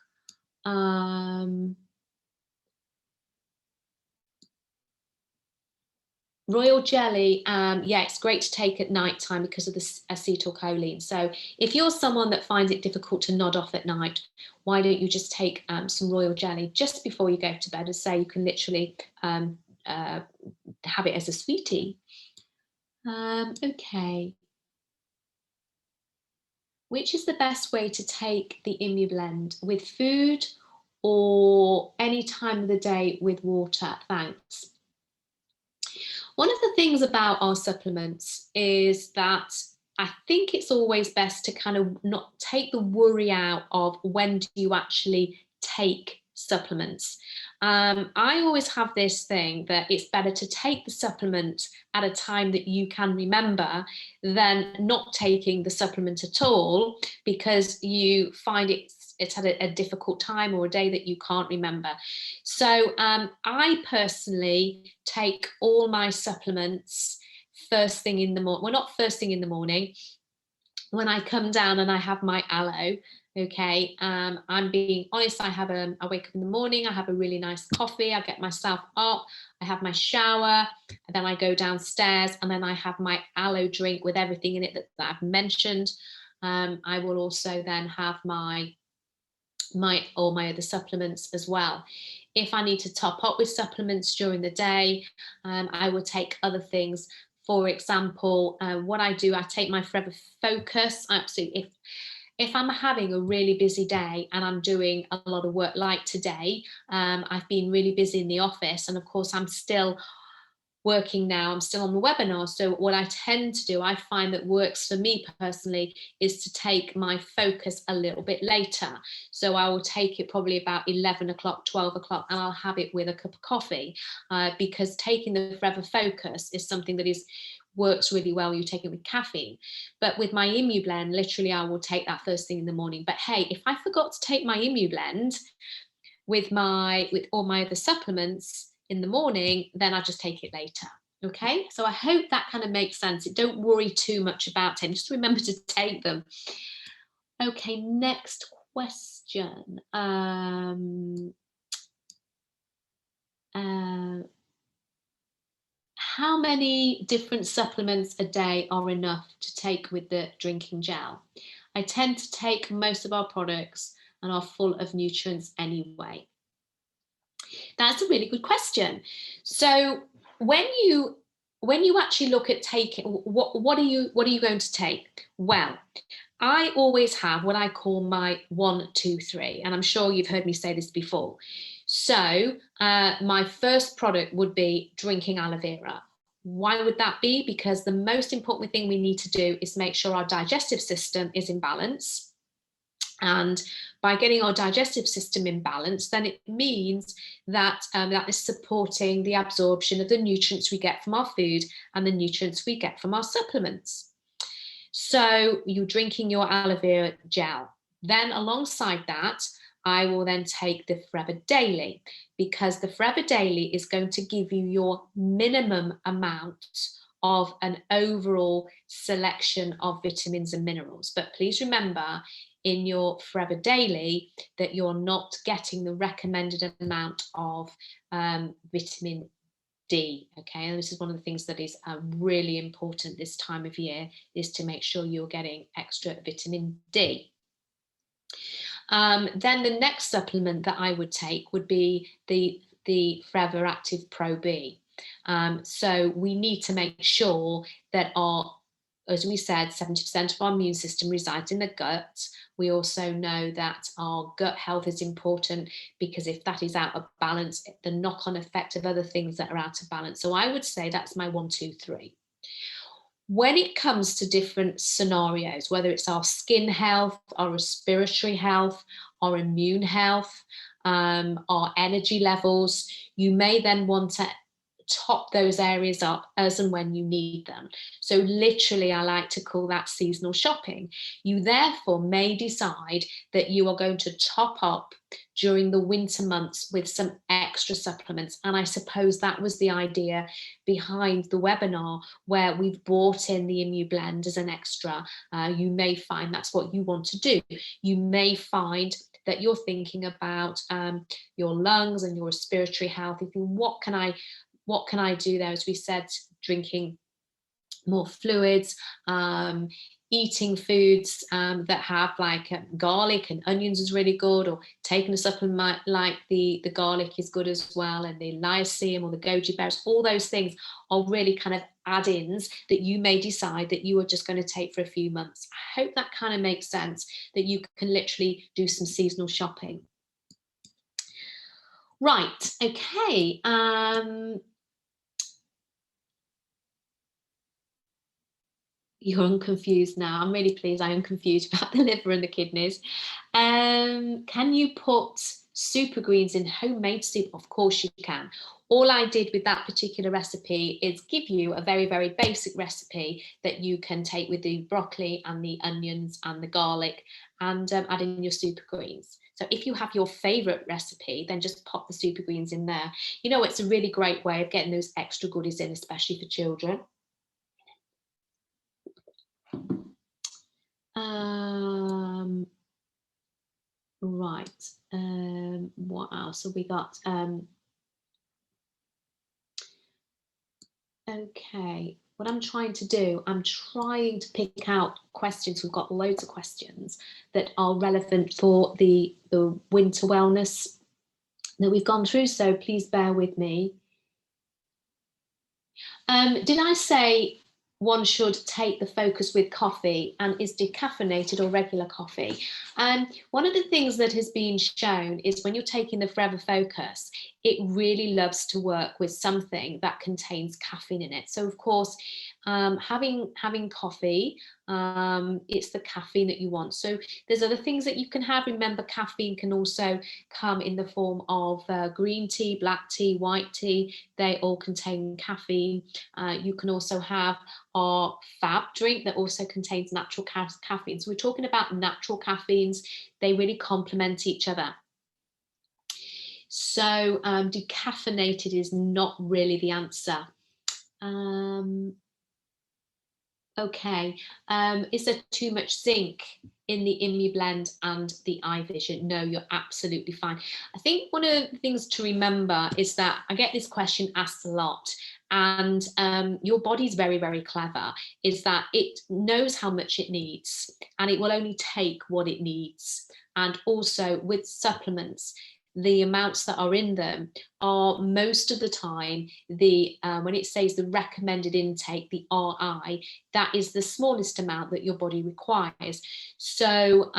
Royal jelly, yeah, it's great to take at night time because of the acetylcholine. So if you're someone that finds it difficult to nod off at night, why don't you just take some royal jelly just before you go to bed, and say you can literally have it as a sweetie. Okay. Which is the best way to take the ImmuBlend? With food or any time of the day with water? Thanks. One of the things about our supplements is that I think it's always best to kind of not take the worry out of when do you actually take supplements. I always have this thing that it's better to take the supplement at a time that you can remember than not taking the supplement at all because you find it's had a difficult time or a day that you can't remember. So I personally take all my supplements first thing in the morning. Well, not first thing in the morning. When I come down and I have my aloe, okay, I'm being honest, I wake up in the morning, I have a really nice coffee, I get myself up, I have my shower, and then I go downstairs and then I have my aloe drink with everything in it that I've mentioned. I will also then have all my other supplements as well. If I need to top up with supplements during the day, I will take other things. For example, what I do, I take my Forever Focus. Absolutely, if I'm having a really busy day and I'm doing a lot of work like today, I've been really busy in the office, and of course I'm still working now, I'm still on the webinar. So what I tend to do, I find that works for me personally, is to take my focus a little bit later. So I will take it probably about 11 o'clock, 12 o'clock, and I'll have it with a cup of coffee because taking the Forever Focus is something that works really well. You take it with caffeine. But with my ImmuBlend, literally I will take that first thing in the morning. But hey, if I forgot to take my ImmuBlend with all my other supplements in the morning, then I just take it later. Okay, so I hope that kind of makes sense. Don't worry too much about it. Just remember to take them. Okay, next question. how many different supplements a day are enough to take with the drinking gel? I tend to take most of our products and are full of nutrients anyway. That's a really good question. So when you actually look at taking, what are you going to take? Well, I always have what I call my 1, 2, 3, and I'm sure you've heard me say this before. So my first product would be drinking aloe vera. Why would that be? Because the most important thing we need to do is make sure our digestive system is in balance. And by getting our digestive system in balance, then it means that that is supporting the absorption of the nutrients we get from our food and the nutrients we get from our supplements. So you're drinking your aloe vera gel. Then alongside that, I will then take the Forever Daily, because the Forever Daily is going to give you your minimum amount of an overall selection of vitamins and minerals. But please remember in your Forever Daily that you're not getting the recommended amount of vitamin D. Okay, and this is one of the things that is really important this time of year, is to make sure you're getting extra vitamin D. Then the next supplement that I would take would be the Forever Active Pro B. So we need to make sure that as we said, 70% of our immune system resides in the gut. We also know that our gut health is important, because if that is out of balance, the knock-on effect of other things that are out of balance. So I would say that's my 1, 2, 3. When it comes to different scenarios, whether it's our skin health, our respiratory health, our immune health, our energy levels, you may then want to top those areas up as and when you need them. So literally, I like to call that seasonal shopping. You therefore may decide that you are going to top up during the winter months with some extra supplements. And I suppose that was the idea behind the webinar, where we've brought in the Immune Blend as an extra. You may find that's what you want to do. You may find that you're thinking about your lungs and your respiratory health. Thinking, what can I do there? As we said, drinking more fluids, eating foods that have like garlic and onions is really good, or taking a supplement like the garlic is good as well, and the lycium or the goji berries. All those things are really kind of add-ins that you may decide that you are just going to take for a few months. I hope that kind of makes sense, that you can literally do some seasonal shopping. Right, okay. You're unconfused now. I'm really pleased I am confused about the liver and the kidneys. Can you put super greens in homemade soup? Of course you can. All I did with that particular recipe is give you a very, very basic recipe that you can take with the broccoli and the onions and the garlic, and add in your super greens. So if you have your favorite recipe, then just pop the super greens in there. You know, it's a really great way of getting those extra goodies in, especially for children. Right. What else have we got? Okay. What I'm trying to do, I'm trying to pick out questions. We've got loads of questions that are relevant for the winter wellness that we've gone through. So please bear with me. Did I say one should take the focus with coffee, and is decaffeinated or regular coffee? And one of the things that has been shown is when you're taking the Forever Focus, it really loves to work with something that contains caffeine in it. So of course, having coffee, it's the caffeine that you want. So there's other things that you can have. Remember, caffeine can also come in the form of green tea, black tea, white tea. They all contain caffeine. You can also have our Fab drink that also contains natural caffeine. So we're talking about natural caffeines. They really complement each other. So decaffeinated is not really the answer. Okay. Is there too much zinc in the Blend and the eye vision? No, you're absolutely fine. I think one of the things to remember is that I get this question asked a lot, and your body's very, very clever, is that it knows how much it needs and it will only take what it needs. And also with supplements, the amounts that are in them are most of the time the when it says the recommended intake, the RI, that is the smallest amount that your body requires. So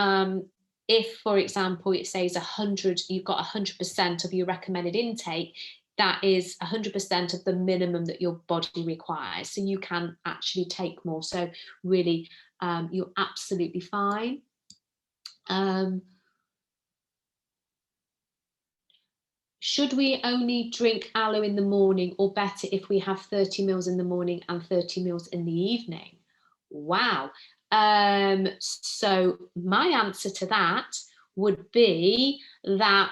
if, for example, it says 100, you've got 100% of your recommended intake, that is 100% of the minimum that your body requires. So you can actually take more. So really, you're absolutely fine. Should we only drink aloe in the morning, or better if we have 30 mils in the morning and 30 mils in the evening? Wow. So my answer to that would be that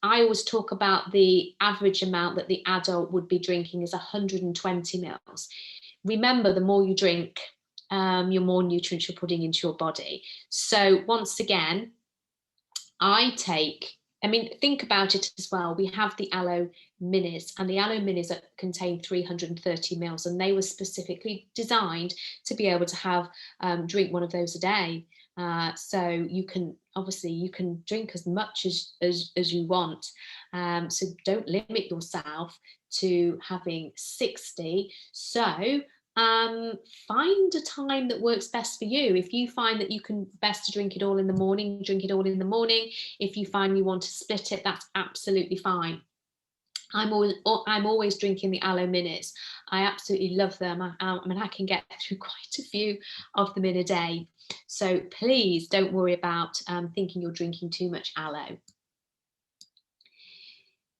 I always talk about the average amount that the adult would be drinking is 120 mils. Remember, the more you drink, your more nutrients you're putting into your body. So once again, think about it as well. We have the aloe minis, and the aloe minis contain 330 mils, and they were specifically designed to be able to have drink one of those a day. So you can drink as much as you want. So don't limit yourself to having 60. So find a time that works best for you. If you find that you can best to drink it all in the morning, drink it all in the morning. If you find you want to split it, that's absolutely fine. I'm always drinking the aloe minis. I absolutely love them. I can get through quite a few of them in a day. So please don't worry about thinking you're drinking too much aloe.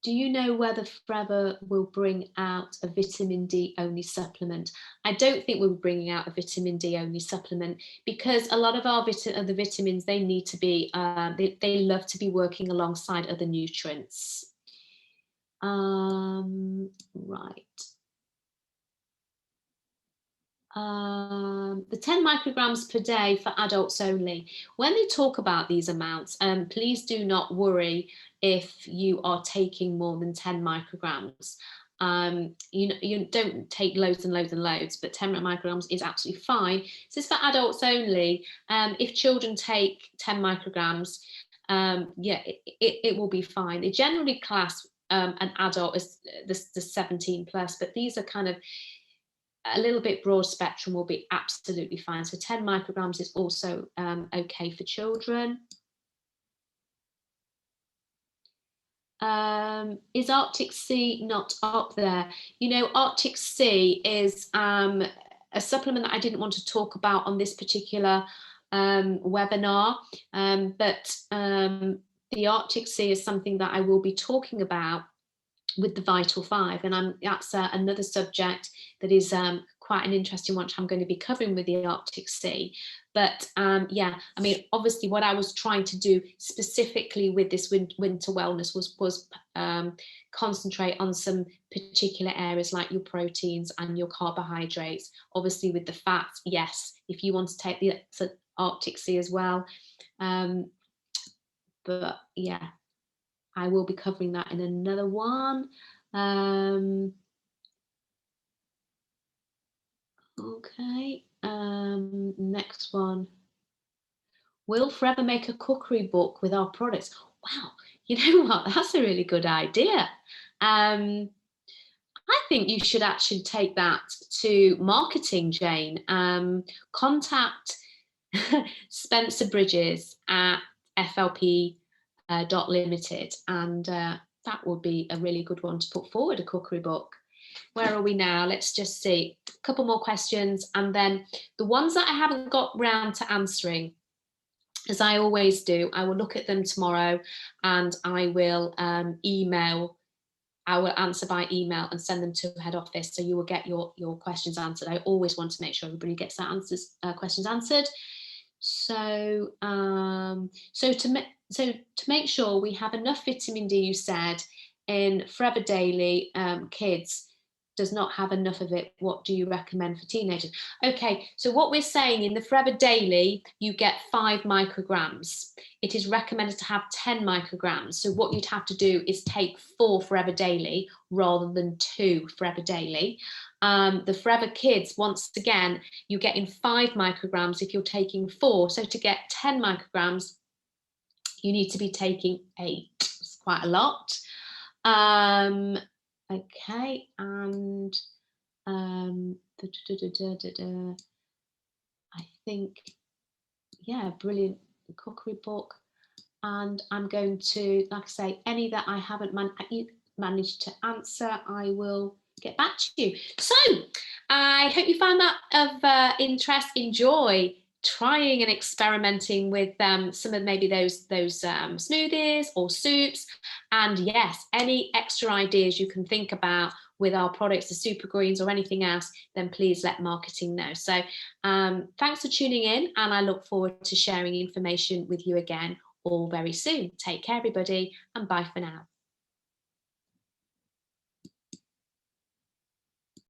Do you know whether Forever will bring out a vitamin D only supplement? I don't think we'll be bringing out a vitamin D only supplement, because a lot of the vitamins, they need to be, they love to be working alongside other nutrients. Right. The 10 micrograms per day for adults only. When they talk about these amounts, please do not worry if you are taking more than 10 micrograms. You don't take loads and loads and loads, but 10 micrograms is absolutely fine. So it's for adults only. If children take 10 micrograms, yeah, it will be fine. They generally class an adult as the 17 plus, but these are kind of a little bit broad spectrum, will be absolutely fine. So 10 micrograms is also okay for children. Is Arctic Sea not up there? You know, Arctic Sea is a supplement that I didn't want to talk about on this particular webinar, but the Arctic Sea is something that I will be talking about with the Vital Five, and that's another subject that is quite an interesting one, which I'm going to be covering with the Arctic Sea. But yeah, I mean, obviously what I was trying to do specifically with this winter wellness was concentrate on some particular areas like your proteins and your carbohydrates. Obviously with the fats, yes, if you want to take the Arctic Sea as well. But yeah, I will be covering that in another one. Okay, next one. Will Forever make a cookery book with our products? Wow, you know what? That's a really good idea. I think you should actually take that to marketing, Jane. Contact Spencer Bridges at FLP Limited, and that would be a really good one to put forward, a cookery book. Where are we now? Let's just see. A couple more questions, and then the ones that I haven't got round to answering, as I always do, I will look at them tomorrow, and I will I will answer by email and send them to head office, so you will get your questions answered. I always want to make sure everybody gets their questions answered. So to make sure we have enough vitamin D, you said, in Forever Daily Kids, does not have enough of it. What do you recommend for teenagers? Okay, so what we're saying, in the Forever Daily, you get 5 micrograms. It is recommended to have 10 micrograms. So what you'd have to do is take 4 Forever Daily rather than 2 Forever Daily. The Forever Kids, once again, you're getting 5 micrograms if you're taking 4. So to get 10 micrograms, you need to be taking 8. It's quite a lot. Okay, and I think, yeah, brilliant cookery book. And I'm going to, like I say, any that I haven't managed to answer, I will get back to you. So I hope you found that of interest. Enjoy trying and experimenting with some of maybe those smoothies or soups. And yes, any extra ideas you can think about with our products, the super greens or anything else, then please let marketing know. So thanks for tuning in, and I look forward to sharing information with you again all very soon. Take care, everybody, and bye for now.